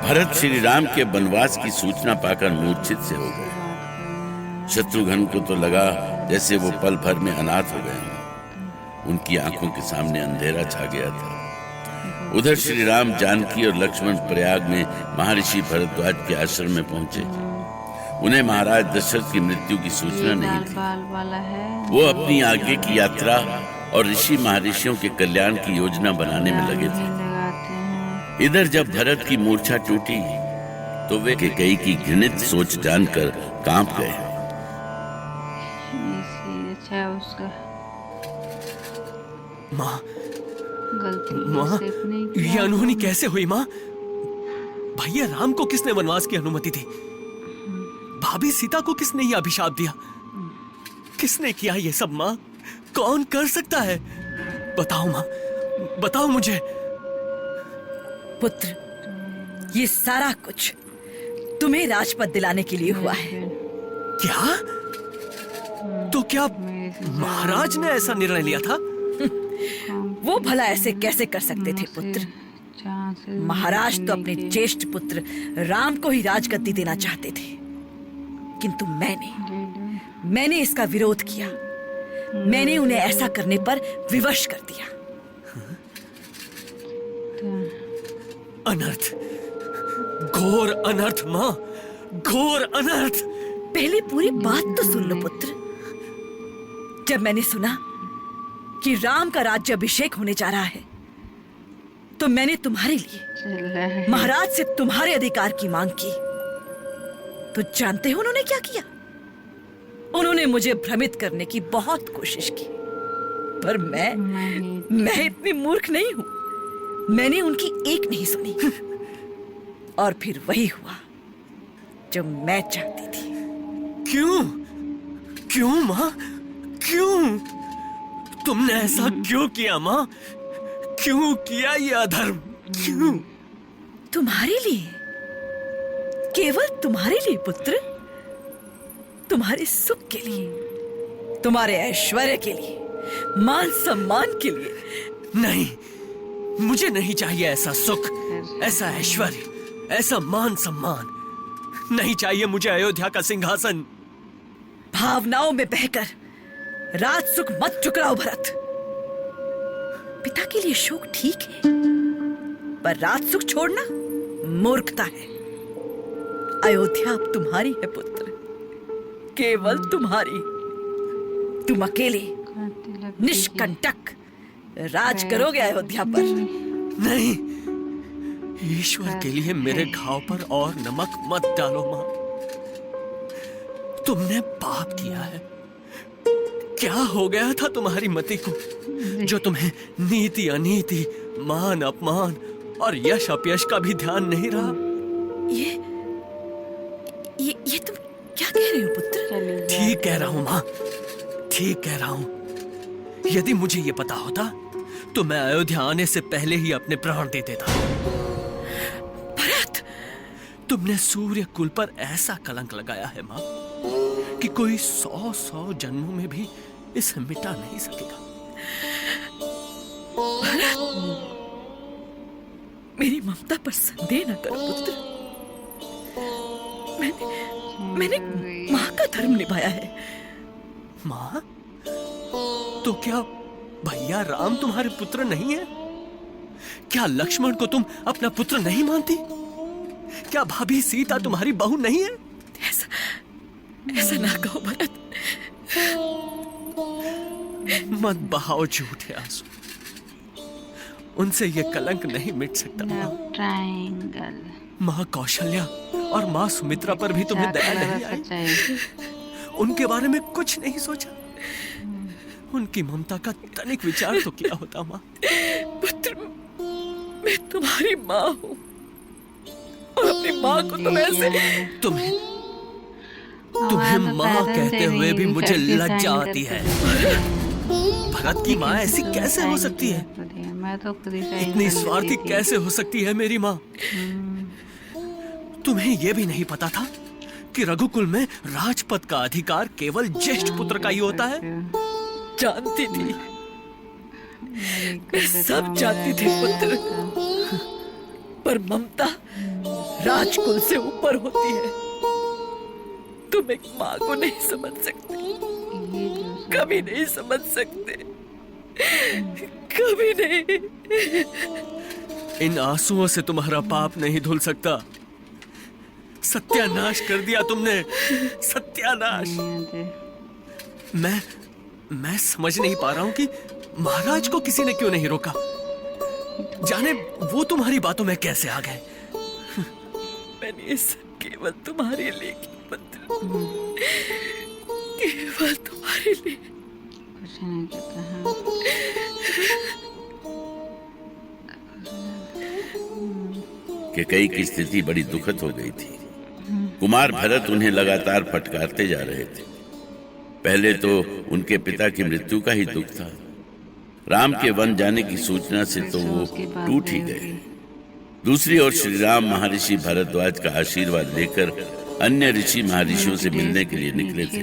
भरत श्री राम के वनवास की सूचना पाकर मूर्छित से हो गए। शत्रुघ्न को तो लगा जैसे वो पल भर में अनाथ हो गए हों। उनकी आंखों के सामने अंधेरा छा गया था। उधर श्री राम, जानकी और लक्ष्मण प्रयाग में महर्षि भरद्वाज के आश्रम में पहुंचे। उन्हें महाराज दशरथ की मृत्यु की सूचना नहीं थी। वो अपनी आगे की यात्रा और ऋषि महर्षियों के कल्याण की योजना बनाने में लगे थे। इधर जब भरत की मूर्छा टूटी तो वे कैकेयी की घृणित सोच जानकर कांप गए। माँ, ये अनहोनी कैसे हुई माँ? भैया राम को किसने वनवास की अनुमति दी? भाभी सीता को किसने ये अभिशाप दिया? किसने किया ये सब माँ? कौन कर सकता है? बताओ माँ, बताओ मुझे। पुत्र, ये सारा कुछ तुम्हें राजपद दिलाने के लिए हुआ है। क्या? तो क्या महाराज ने ऐसा निर्णय लिया था? वो भला ऐसे कैसे कर सकते थे पुत्र? महाराज तो अपने ज्येष्ठ पुत्र राम को ही राजगद्दी देना चाहते थे, किंतु मैंने इसका विरोध किया। मैंने उन्हें ऐसा करने पर विवश कर दिया। अनर्थ, घोर अनर्थ माँ, घोर अनर्थ। पहले पूरी बात तो सुन लो पुत्र। जब मैंने सुना कि राम का राज्य अभिषेक होने जा रहा है, तो मैंने तुम्हारे लिए महाराज से तुम्हारे अधिकार की मांग की। तो जानते हो उन्होंने क्या किया? उन्होंने मुझे भ्रमित करने की बहुत कोशिश की, पर मैं इतनी मूर्ख नहीं हूं। मैंने उनकी एक नहीं सुनी। और फिर वही हुआ जो मैं चाहती थी। क्यों? क्यों माँ? क्यों? तुमने ऐसा क्यों किया माँ? क्यों किया ये अधर्म? क्यों? तुम्हारे लिए, केवल तुम्हारे लिए पुत्र। तुम्हारे सुख के लिए, तुम्हारे ऐश्वर्य के लिए, मान सम्मान के लिए। नहीं, मुझे नहीं चाहिए ऐसा सुख, ऐसा ऐश्वर्य, ऐसा मान सम्मान। नहीं चाहिए मुझे अयोध्या का सिंहासन। भावनाओं में बहकर राज सुख मत ठुकराओ भरत। पिता के लिए शोक ठीक है, पर राज सुख छोड़ना मूर्खता है। अयोध्या अब तुम्हारी है पुत्र, केवल तुम्हारी। तुम अकेले निष्कंटक राज करोगे अयोध्या पर। नहीं, ईश्वर के लिए मेरे घाव पर और नमक मत डालो माँ। तुमने पाप किया है। क्या हो गया था तुम्हारी मति को, जो तुम्हें नीति अनीति, मान अपमान और यश अपयश का भी ध्यान नहीं रहा? ये तुम क्या कह रहे हो पुत्र? ठीक कह रहा हूँ माँ, ठीक कह रहा हूँ। यदि मुझे ये पता होता तो मैं अयोध्या आने से पहले ही अपने प्राण दे देता। भरत, तुमने सूर्य कुल पर ऐसा कलंक लगाया है माँ कि कोई 100 जन्मों में भी इसे मिटा नहीं सकेगा। भरत, मेरी ममता पर संदेह न करो पुत्र। मैंने माँ का धर्म निभाया है। माँ? तो क्या भैया राम तुम्हारे पुत्र नहीं है? क्या लक्ष्मण को तुम अपना पुत्र नहीं मानती? क्या भाभी सीता तुम्हारी बहू नहीं है? ऐसा ना कहो भरत। मत बहाओ झूठे आंसू। उनसे ये कलंक नहीं मिट सकता माँ। ट्रायंगल। माँ कौशल्या और माँ सुमित्रा पर भी तुम्हें दया नहीं आई? उनके बारे में कुछ नहीं सोचा? उनकी ममता का तनिक विचार तो किया होता माँ। पुत्र, मैं तुम्हारी माँ हूँ और अपनी माँ को तुम ऐसे। तुम्हें माँ कहते हुए भी मुझे लज्जा आती है। भरत की माँ ऐसी कैसे हो सकती है? इतनी स्वार्थी कैसे हो सकती है मेरी माँ? तुम्हें यह भी नहीं पता था कि रघुकुल में राजपद का अधिकार केवल ज्येष्ठ पुत्र का ही होता है? जानती थी, मैं सब जानती थी पुत्र, पर ममता राजकुल से ऊपर होती है। तुम एक माँ को नहीं समझ सकते, कभी नहीं समझ सकते, कभी नहीं। इन आंसुओं से तुम्हारा पाप नहीं धुल सकता। सत्यानाश कर दिया तुमने, सत्यानाश। मैं समझ नहीं पा रहा हूं कि महाराज को किसी ने क्यों नहीं रोका। जाने वो तुम्हारी बातों में कैसे आ गए। मैंने ये सब केवल तुम्हारे लिए की पुत्र, केवल तुम्हारे लिए। कुछ नहीं कहता है। कैकेयी की स्थिति बड़ी दुखद हो गई थी। कुमार भरत उन्हें लगातार फटकारते जा रहे थे। पहले तो उनके पिता की मृत्यु का ही दुख था। राम के वन जाने की सूचना से तो वो टूट ही गए। दूसरी ओर श्री राम महर्षि भरद्वाज का आशीर्वाद लेकर अन्य ऋषि महर्षियों से मिलने के लिए निकले थे।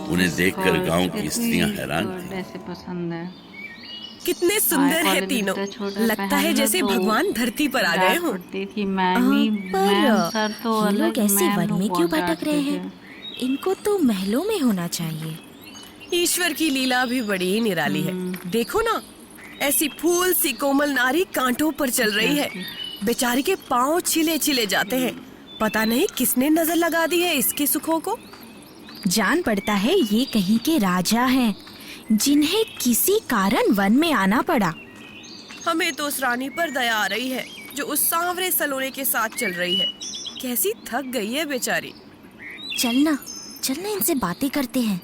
उन्हें देखकर गांव की स्त्रियां हैरान थीं। पसंद है। कितने सुंदर है तीनों, लगता है जैसे भगवान धरती पर आ गए हों। थी पर तो ये लोग ऐसे वन में क्यों भटक रहे हैं? इनको तो महलों में होना चाहिए। ईश्वर की लीला भी बड़ी ही निराली है। देखो ना, ऐसी फूल सी कोमल नारी कांटों पर चल रही है। बेचारी के पांव छिले छिले जाते हैं। पता नहीं किसने नजर लगा दी है इसके सुखों को। जान पड़ता है ये कहीं के राजा हैं, जिन्हें किसी कारण वन में आना पड़ा। हमें तो उस रानी पर दया आ रही है जो उस सांवरे सलोने के साथ चल रही है। कैसी थक गई है बेचारी। चलना इनसे बातें करते हैं।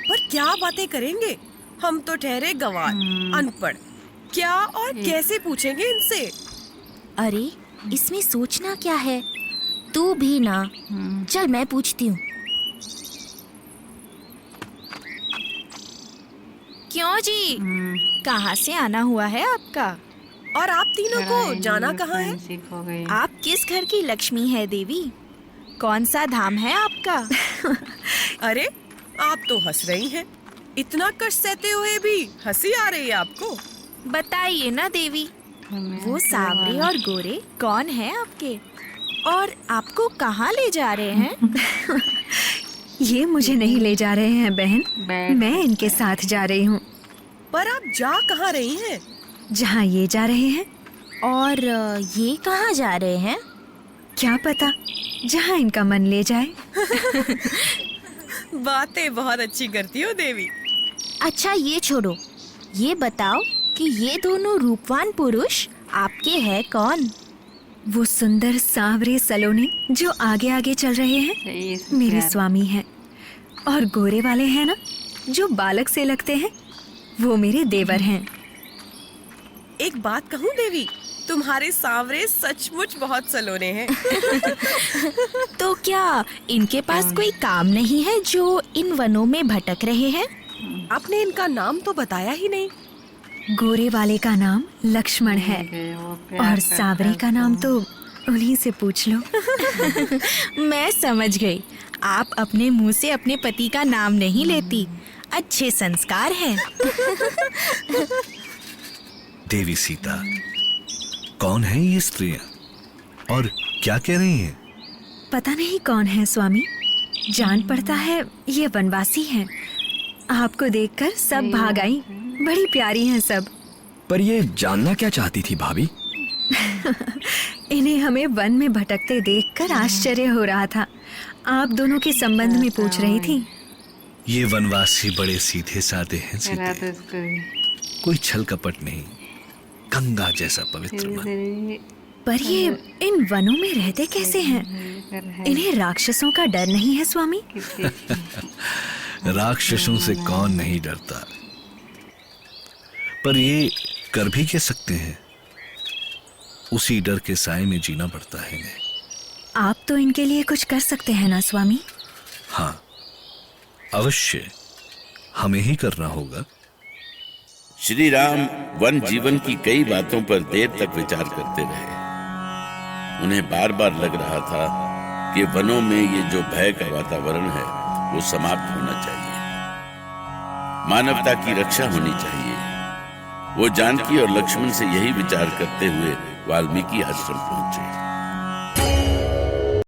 पर क्या बातें करेंगे? हम तो ठहरे गंवार, अनपढ़। क्या और कैसे पूछेंगे इनसे? अरे इसमें सोचना क्या है, तू भी ना। चल मैं पूछती हूँ। क्यों जी, कहाँ से आना हुआ है आपका? और आप तीनों को जाना कहाँ है? आप किस घर की लक्ष्मी है देवी? कौन सा धाम है आपका? अरे आप तो हंस रही हैं। इतना कष्ट सहते हुए भी हंसी आ रही है आपको? बताइए ना देवी, वो सांवरे और गोरे कौन है आपके, और आपको कहाँ ले जा रहे हैं? ये मुझे नहीं ले जा रहे हैं बहन, मैं इनके साथ जा रही हूँ। पर आप जा कहाँ रही हैं? जहाँ ये जा रहे हैं। और ये कहाँ जा रहे हैं? क्या पता, जहाँ इनका मन ले जाए। बातें बहुत अच्छी करती हो देवी। अच्छा ये छोड़ो, ये बताओ कि ये दोनों रूपवान पुरुष आपके हैं कौन? वो सुंदर सांवरे सलोने जो आगे आगे चल रहे हैं, मेरे स्वामी हैं। और गोरे वाले हैं ना, जो बालक से लगते हैं, वो मेरे देवर हैं। एक बात कहूँ देवी, तुम्हारे सांवरे सचमुच बहुत सलोने हैं। तो क्या इनके पास कोई काम नहीं है जो इन वनों में भटक रहे हैं? आपने इनका नाम तो बताया ही नहीं। गोरे वाले का नाम लक्ष्मण है, और सांवरे का नाम तो उन्हीं से पूछ लो। मैं समझ गई, आप अपने मुंह से अपने पति का नाम नहीं लेती। अच्छे संस्कार हैं। देवी सीता, कौन है ये स्त्रियां और क्या कह रही हैं? पता नहीं कौन है स्वामी, जान पड़ता है ये वनवासी हैं। आपको देखकर सब भाग आई, बड़ी प्यारी हैं सब। पर ये जानना क्या चाहती थी भाभी? इन्हें हमें वन में भटकते देखकर आश्चर्य हो रहा था। आप दोनों के संबंध में पूछ रही थी। ये वनवासी बड़े सीधे साधे हैं सीते, कोई छल कपट नहीं, गंगा जैसा पवित्र मन। पर ये इन वनों में रहते कैसे हैं? इन्हें राक्षसों का डर नहीं है स्वामी? राक्षसों से कौन नहीं डरता, पर ये कर भी क्या सकते हैं, उसी डर के साए में जीना पड़ता है इन्हें। आप तो इनके लिए कुछ कर सकते हैं ना स्वामी? हाँ अवश्य, हमें ही करना होगा। श्री राम वन जीवन की कई बातों पर देर तक विचार करते रहे। उन्हें बार बार लग रहा था कि वनों में ये जो भय का वातावरण है वो समाप्त होना चाहिए। मानवता की रक्षा होनी चाहिए। वो जानकी और लक्ष्मण से यही विचार करते हुए वाल्मीकि आश्रम पहुंचे।